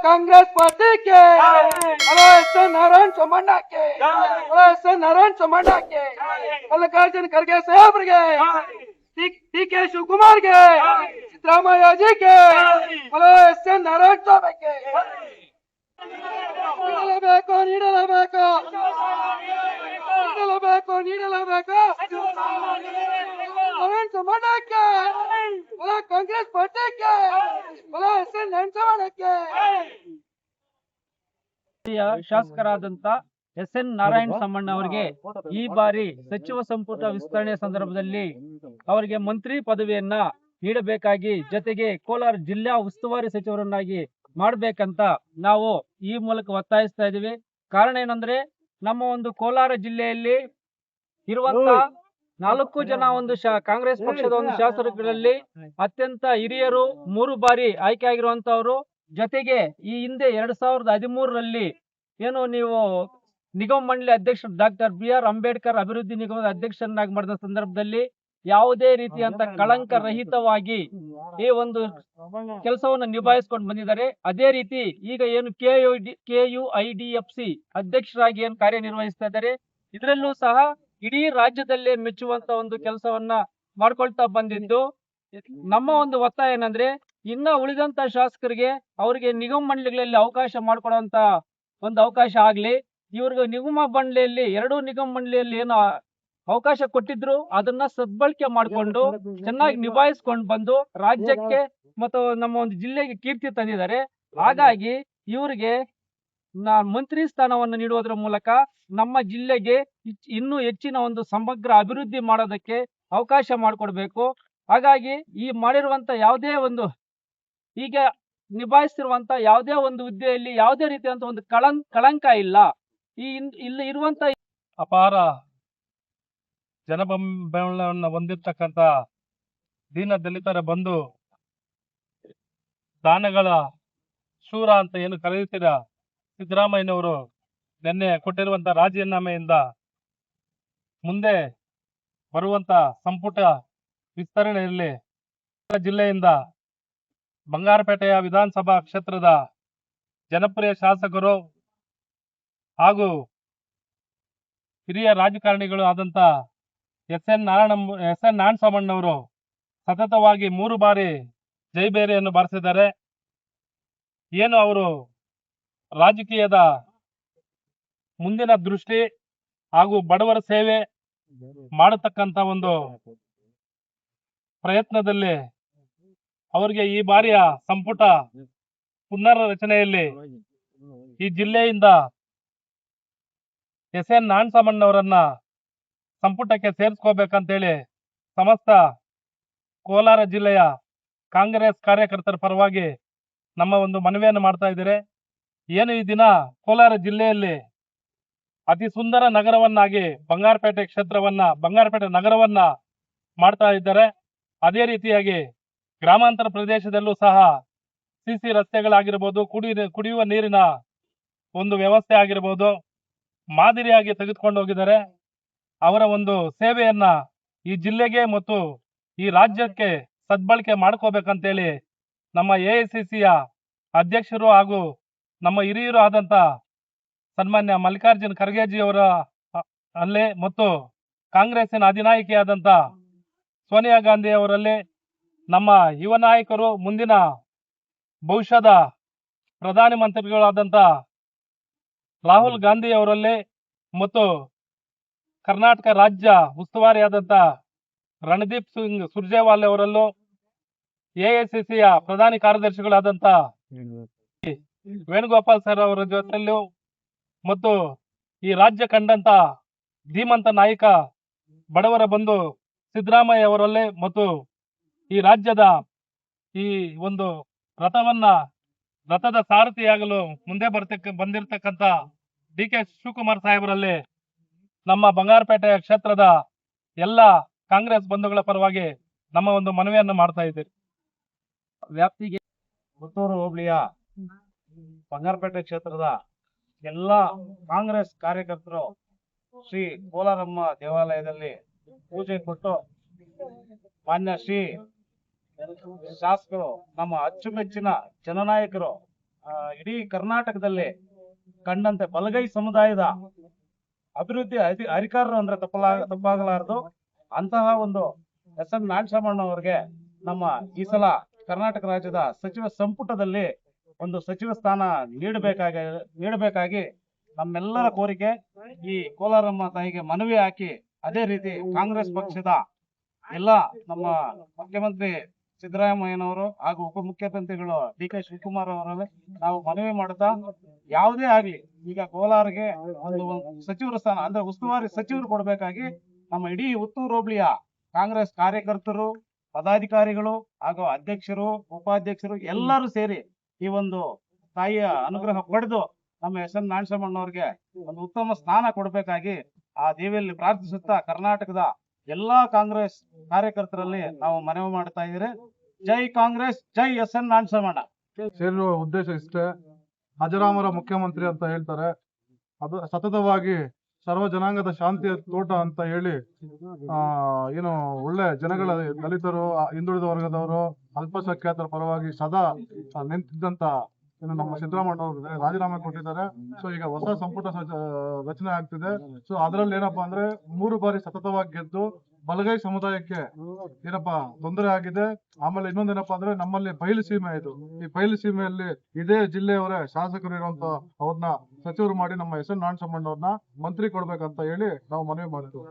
Congress party के, बोलो S N Narayan सोमण्ಣ के, बोलो एस एन नारायण सोमण्ಣ के, मल्लिकार्जुन खड़गे साहब के, डी के शिवकुमार के, सिद्धरामಯ್ಯ जी के, बोलो एस एन नारायण स्वामी के। ನೀಡಲೇಬೇಕು नारायण सोमण्ಣ के, बोलो कांग्रेस पार्टी के, बोलो एस एन नारायण सोमण्ಣ के। ಶಾಸಕರಾದಂತ ಎಸ್ ಎನ್ ನಾರಾಯಣ ಸಮ್ಮಣ್ಣ ಅವರಿಗೆ ಈ ಬಾರಿ ಸಚಿವ ಸಂಪುಟ ವಿಸ್ತರಣೆ ಸಂದರ್ಭದಲ್ಲಿ ಅವರಿಗೆ ಮಂತ್ರಿ ಪದವಿಯನ್ನ ನೀಡಬೇಕಾಗಿ, ಜೊತೆಗೆ ಕೋಲಾರ ಜಿಲ್ಲಾ ಉಸ್ತುವಾರಿ ಸಚಿವರನ್ನಾಗಿ ಮಾಡಬೇಕಂತ ನಾವು ಈ ಮೂಲಕ ಒತ್ತಾಯಿಸ್ತಾ ಇದೀವಿ. ಕಾರಣ ಏನಂದ್ರೆ, ನಮ್ಮ ಒಂದು ಕೋಲಾರ ಜಿಲ್ಲೆಯಲ್ಲಿ ಇರುವಂತ 4 ಜನ ಒಂದು ಕಾಂಗ್ರೆಸ್ ಪಕ್ಷದ ಒಂದು ಶಾಸಕರಲ್ಲಿ ಅತ್ಯಂತ ಹಿರಿಯರು, 3 ಬಾರಿ ಆಯ್ಕೆ ಆಗಿರುವಂತವ್ರು. ಜೊತೆಗೆ ಈ ಹಿಂದೆ 2013ರಲ್ಲಿ ಏನು ನೀವು ನಿಗಮ ಮಂಡಳಿ ಅಧ್ಯಕ್ಷ ಡಾಕ್ಟರ್ BR ಅಂಬೇಡ್ಕರ್ ಅಭಿವೃದ್ಧಿ ನಿಗಮದ ಅಧ್ಯಕ್ಷರನ್ನಾಗಿ ಮಾಡಿದ ಸಂದರ್ಭದಲ್ಲಿ ಯಾವುದೇ ರೀತಿಯಂತ ಕಳಂಕ ರಹಿತವಾಗಿ ಈ ಒಂದು ಕೆಲಸವನ್ನು ನಿಭಾಯಿಸಿಕೊಂಡು ಬಂದಿದ್ದಾರೆ. ಅದೇ ರೀತಿ ಈಗ ಏನು KUIDFC ಅಧ್ಯಕ್ಷರಾಗಿ ಏನು ಕಾರ್ಯನಿರ್ವಹಿಸ್ತಾ ಇದ್ದಾರೆ, ಇದರಲ್ಲೂ ಸಹ ಇಡೀ ರಾಜ್ಯದಲ್ಲೇ ಮೆಚ್ಚುವಂತ ಒಂದು ಕೆಲಸವನ್ನ ಮಾಡ್ಕೊಳ್ತಾ ಬಂದಿದ್ದು. ನಮ್ಮ ಒಂದು ಒತ್ತಾಯ ಏನಂದ್ರೆ, ಇನ್ನ ಉಳಿದಂತ ಶಾಸಕರಿಗೆ ಅವರಿಗೆ ನಿಗಮ ಮಂಡಳಿಗಳಲ್ಲಿ ಅವಕಾಶ ಮಾಡಿಕೊಡುವಂತ ಒಂದು ಅವಕಾಶ ಆಗ್ಲಿ. ಇವ್ರಿಗೆ ನಿಗಮ ಮಂಡಳಿಯಲ್ಲಿ 2 ನಿಗಮ ಮಂಡಳಿಯಲ್ಲಿ ಏನು ಅವಕಾಶ ಕೊಟ್ಟಿದ್ರು ಅದನ್ನ ಸದ್ಬಳಕೆ ಮಾಡಿಕೊಂಡು ಚೆನ್ನಾಗಿ ನಿಭಾಯಿಸ್ಕೊಂಡು ಬಂದು ರಾಜ್ಯಕ್ಕೆ ಮತ್ತು ನಮ್ಮ ಒಂದು ಜಿಲ್ಲೆಗೆ ಕೀರ್ತಿ ತಂದಿದ್ದಾರೆ. ಹಾಗಾಗಿ ಇವರಿಗೆ ಮಂತ್ರಿ ಸ್ಥಾನವನ್ನು ನೀಡುವುದರ ಮೂಲಕ ನಮ್ಮ ಜಿಲ್ಲೆಗೆ ಇನ್ನೂ ಹೆಚ್ಚಿನ ಒಂದು ಸಮಗ್ರ ಅಭಿವೃದ್ಧಿ ಮಾಡೋದಕ್ಕೆ ಅವಕಾಶ ಮಾಡಿಕೊಡ್ಬೇಕು. ಹಾಗಾಗಿ ಈ ಮಾಡಿರುವಂತ ಯಾವುದೇ ಒಂದು ಈಗ ನಿಭಾಯಿಸ್ತಿರುವಂತ ಯಾವುದೇ ಒಂದು ಹುದ್ದೆಯಲ್ಲಿ ಯಾವುದೇ ರೀತಿಯಂತ ಒಂದು ಕಳಂಕ ಇಲ್ಲ. ಇಲ್ಲಿ ಇರುವಂತ ಅಪಾರ ಜನಬೆಂಬಲವನ್ನು ಹೊಂದಿರತಕ್ಕಂತ ದೀನ ದಲಿತರ ಬಂಧು, ದಾನಗಳ ಶೂರ ಅಂತ ಏನು ಕರೆಯುತ್ತೀರ ಸಿದ್ದರಾಮಯ್ಯನವರು ನಿನ್ನೆ ಕೊಟ್ಟಿರುವಂತ ರಾಜೀನಾಮೆಯಿಂದ ಮುಂದೆ ಬರುವಂತ ಸಂಪುಟ ವಿಸ್ತರಣೆಯಲ್ಲಿ ಜಿಲ್ಲೆಯಿಂದ ಬಂಗಾರಪೇಟೆಯ ವಿಧಾನಸಭಾ ಕ್ಷೇತ್ರದ ಜನಪ್ರಿಯ ಶಾಸಕರು ಹಾಗೂ ಹಿರಿಯ ರಾಜಕಾರಣಿಗಳು ಆದಂತ ಎಸ್ ಎನ್ ನಾರಾಯಣ ಸ್ವಾಮಣ್ಣವರು ಸತತವಾಗಿ 3 ಬಾರಿ ಜೈಬೇರಿಯನ್ನು ಬಾರಿಸಿದ್ದಾರೆ. ಏನು ಅವರು ರಾಜಕೀಯದ ಮುಂದಿನ ದೃಷ್ಟಿ ಹಾಗೂ ಬಡವರ ಸೇವೆ ಮಾಡತಕ್ಕಂತ ಒಂದು ಪ್ರಯತ್ನದಲ್ಲಿ ಅವರಿಗೆ ಈ ಬಾರಿಯ ಸಂಪುಟ ಪುನರ್ರಚನೆಯಲ್ಲಿ ಈ ಜಿಲ್ಲೆಯಿಂದ ಎಸ್ ಎನ್ ನಾರಾಯಣ ಸ್ವಾಮಣ್ಣವರನ್ನ ಸಂಪುಟಕ್ಕೆ ಸೇರಿಸ್ಕೋಬೇಕಂತೇಳಿ ಸಮಸ್ತ ಕೋಲಾರ ಜಿಲ್ಲೆಯ ಕಾಂಗ್ರೆಸ್ ಕಾರ್ಯಕರ್ತರ ಪರವಾಗಿ ನಮ್ಮ ಒಂದು ಮನವಿಯನ್ನು ಮಾಡ್ತಾ ಇದ್ದಾರೆ. ಏನು ಈ ದಿನ ಕೋಲಾರ ಜಿಲ್ಲೆಯಲ್ಲಿ ಅತಿ ಸುಂದರ ನಗರವನ್ನಾಗಿ ಬಂಗಾರಪೇಟೆ ನಗರವನ್ನ ಮಾಡ್ತಾ ಇದ್ದಾರೆ. ಅದೇ ರೀತಿಯಾಗಿ ಗ್ರಾಮಾಂತರ ಪ್ರದೇಶದಲ್ಲೂ ಸಹ CC ರಸ್ತೆಗಳಾಗಿರ್ಬೋದು, ಕುಡಿಯುವ ನೀರಿನ ಒಂದು ವ್ಯವಸ್ಥೆ ಆಗಿರ್ಬೋದು ಮಾದರಿಯಾಗಿ ತೆಗೆದುಕೊಂಡು ಹೋಗಿದ್ದಾರೆ. ಅವರ ಒಂದು ಸೇವೆಯನ್ನ ಈ ಜಿಲ್ಲೆಗೆ ಮತ್ತು ಈ ರಾಜ್ಯಕ್ಕೆ ಸದ್ಬಳಕೆ ಮಾಡ್ಕೋಬೇಕಂತೇಳಿ ನಮ್ಮ AICCಯ ಅಧ್ಯಕ್ಷರು ಹಾಗೂ ನಮ್ಮ ಹಿರಿಯರು ಆದಂತ ಸನ್ಮಾನ್ಯ ಮಲ್ಲಿಕಾರ್ಜುನ್ ಖರ್ಗೆಜಿ ಅವರ ಅಲ್ಲೇ ಮತ್ತು ಕಾಂಗ್ರೆಸ್ಸಿನ ಅಧಿನಾಯಕಿಯಾದಂತ ಸೋನಿಯಾ ಗಾಂಧಿ ಅವರಲ್ಲಿ, ನಮ್ಮ ಯುವ ನಾಯಕರು ಮುಂದಿನ ಭವಿಷ್ಯದ ಪ್ರಧಾನಿ ಮಂತ್ರಿಗಳಾದಂತ ರಾಹುಲ್ ಗಾಂಧಿ ಅವರಲ್ಲಿ ಮತ್ತು ಕರ್ನಾಟಕ ರಾಜ್ಯ ಉಸ್ತುವಾರಿಯಾದಂತ ರಣದೀಪ್ ಸಿಂಗ್ ಸುರ್ಜೇವಾಲಾ ಅವರಲ್ಲೂ, AICCಯ ಪ್ರಧಾನಿ ಕಾರ್ಯದರ್ಶಿಗಳಾದಂತ ವೇಣುಗೋಪಾಲ್ ಸರ್ ಅವರ ಜೊತೆಯಲ್ಲೂ ಮತ್ತು ಈ ರಾಜ್ಯ ಕಂಡಂತ ಧೀಮಂತ ನಾಯಕ ಬಡವರ ಬಂಧು ಸಿದ್ದರಾಮಯ್ಯ ಅವರಲ್ಲೇ ಮತ್ತು ಈ ರಾಜ್ಯದ ಈ ಒಂದು ರಥದ ಸಾರಥಿಯಾಗಲು ಮುಂದೆ ಬಂದಿರತಕ್ಕಂತ DK ಶಿವಕುಮಾರ್ ಸಾಹೇಬರಲ್ಲಿ ನಮ್ಮ ಬಂಗಾರಪೇಟೆ ಕ್ಷೇತ್ರದ ಎಲ್ಲ ಕಾಂಗ್ರೆಸ್ ಬಂಧುಗಳ ಪರವಾಗಿ ನಮ್ಮ ಒಂದು ಮನವಿಯನ್ನು ಮಾಡ್ತಾ ಇದ್ದೀರಿ. ವ್ಯಾಪ್ತಿಗೆ ಪುತ್ತೂರು ಹೋಬಳಿಯ ಬಂಗಾರಪೇಟೆ ಕ್ಷೇತ್ರದ ಎಲ್ಲ ಕಾಂಗ್ರೆಸ್ ಕಾರ್ಯಕರ್ತರು ಶ್ರೀ ಕೋಲಾರಮ್ಮ ದೇವಾಲಯದಲ್ಲಿ ಪೂಜೆ ಕೊಟ್ಟು ಮಾನ್ಯ ಶ್ರೀ ಶಾಸಕರು, ನಮ್ಮ ಅಚ್ಚುಮೆಚ್ಚಿನ ಜನನಾಯಕರು ಇಡೀ ಕರ್ನಾಟಕದಲ್ಲಿ ಕಂಡಂತೆ ಬಲಗೈ ಸಮುದಾಯದ ಅಭಿವೃದ್ಧಿ ಅಧಿಕಾರರು ಅಂದ್ರೆ ತಪ್ಪಾಗಲಾರದು. ಅಂತಹ ಒಂದು ಎಸ್ ಎನ್ ನಾರಾಯಣಸ್ವಾಮಿ ಅವರಿಗೆ ನಮ್ಮ ಈ ಸಲ ಕರ್ನಾಟಕ ರಾಜ್ಯದ ಸಚಿವ ಸಂಪುಟದಲ್ಲಿ ಒಂದು ಸಚಿವ ಸ್ಥಾನ ನೀಡಬೇಕಾಗಿ ನಮ್ಮೆಲ್ಲರ ಕೋರಿಕೆ. ಈ ಕೋಲಾರಮ್ಮ ತಾಯಿಗೆ ಮನವಿ ಹಾಕಿ, ಅದೇ ರೀತಿ ಕಾಂಗ್ರೆಸ್ ಪಕ್ಷದ ಎಲ್ಲ ನಮ್ಮ ಮುಖ್ಯಮಂತ್ರಿ ಸಿದ್ದರಾಮಯ್ಯನವರು ಹಾಗೂ ಉಪಮುಖ್ಯಮಂತ್ರಿಗಳು ಡಿ ಕೆ ಶಿವಕುಮಾರ್ ಅವರಲ್ಲಿ ನಾವು ಮನವಿ ಮಾಡುತ್ತಾ, ಯಾವುದೇ ಆಗ್ಲಿ ಈಗ ಕೋಲಾರಿಗೆ ಒಂದು ಸಚಿವರ ಸ್ಥಾನ ಅಂದ್ರೆ ಉಸ್ತುವಾರಿ ಸಚಿವರು ಕೊಡಬೇಕಾಗಿ ನಮ್ಮ ಇಡೀ ಉತ್ತೂರು ಹೋಬಳಿಯ ಕಾಂಗ್ರೆಸ್ ಕಾರ್ಯಕರ್ತರು, ಪದಾಧಿಕಾರಿಗಳು ಹಾಗೂ ಅಧ್ಯಕ್ಷರು, ಉಪಾಧ್ಯಕ್ಷರು ಎಲ್ಲರೂ ಸೇರಿ ಈ ಒಂದು ತಾಯಿಯ ಅನುಗ್ರಹ ಪಡೆದು ನಮ್ಮ ಎಸ್ ಎನ್ ನಾರಾಯಣಸ್ವಾಮಿ ಅವರಿಗೆ ಒಂದು ಉತ್ತಮ ಸ್ಥಾನ ಕೊಡಬೇಕಾಗಿ ಆ ದೇವಿಯಲ್ಲಿ ಪ್ರಾರ್ಥಿಸುತ್ತಾ ಕರ್ನಾಟಕದ ಎಲ್ಲಾ ಕಾಂಗ್ರೆಸ್ ಕಾರ್ಯಕರ್ತರಲ್ಲಿ ನಾವು ಮನವಿ ಮಾಡ್ತಾ ಇದ್ದೀರಿ. ಜೈ ಕಾಂಗ್ರೆಸ್, ಜೈ ಎಸ್ ಎನ್ ನಾರಾಯಣಸ್ವಾಮಿ. ಸೇರಿರುವ ಉದ್ದೇಶ ಇಷ್ಟೇ. ಅಜರಾಮರ ಮುಖ್ಯಮಂತ್ರಿ ಅಂತ ಹೇಳ್ತಾರೆ. ಅದು ಸತತವಾಗಿ ಸರ್ವ ಜನಾಂಗದ ಶಾಂತಿಯ ತೋಟ ಅಂತ ಹೇಳಿ ಏನು ಒಳ್ಳೆ ಜನಗಳ ದಲಿತರು, ಹಿಂದುಳಿದ ವರ್ಗದವರು, ಅಲ್ಪಸಂಖ್ಯಾತರ ಪರವಾಗಿ ಸದಾ ನಿಂತಿದ್ದಂತ ನಮ್ಮ ಸಿದ್ದರಾಮಯ್ಯ ಅವರು ರಾಜೀನಾಮೆ ಕೊಟ್ಟಿದ್ದಾರೆ. ಸೊ ಈಗ ಹೊಸ ಸಂಪುಟ ರಚನೆ ಆಗ್ತಿದೆ. ಸೊ ಅದರಲ್ಲಿ ಏನಪ್ಪಾ ಅಂದ್ರೆ 3 ಬಾರಿ ಸತತವಾಗಿ ಗೆದ್ದು ಬಲಗೈ ಸಮುದಾಯಕ್ಕೆ ಏನಪ್ಪಾ ತೊಂದರೆ ಆಗಿದೆ. ಆಮೇಲೆ ಇನ್ನೊಂದೇನಪ್ಪಾ ಅಂದ್ರೆ ನಮ್ಮಲ್ಲಿ ಬಯಲು ಸೀಮೆ ಇದು. ಈ ಬಯಲು ಸೀಮೆಯಲ್ಲಿ ಇದೇ ಜಿಲ್ಲೆಯವರೇ ಶಾಸಕರು ಇರುವಂತ ಅವ್ರನ್ನ ಸಚಿವರು ಮಾಡಿ ನಮ್ಮ ಎಸ್ ಎನ್ ನಾರಾಯಣಸ್ವಾಮಿ ಅವ್ರನ್ನ ಮಂತ್ರಿ ಕೊಡ್ಬೇಕಂತ ಹೇಳಿ ನಾವು ಮನವಿ ಮಾಡ್ತೀವಿ.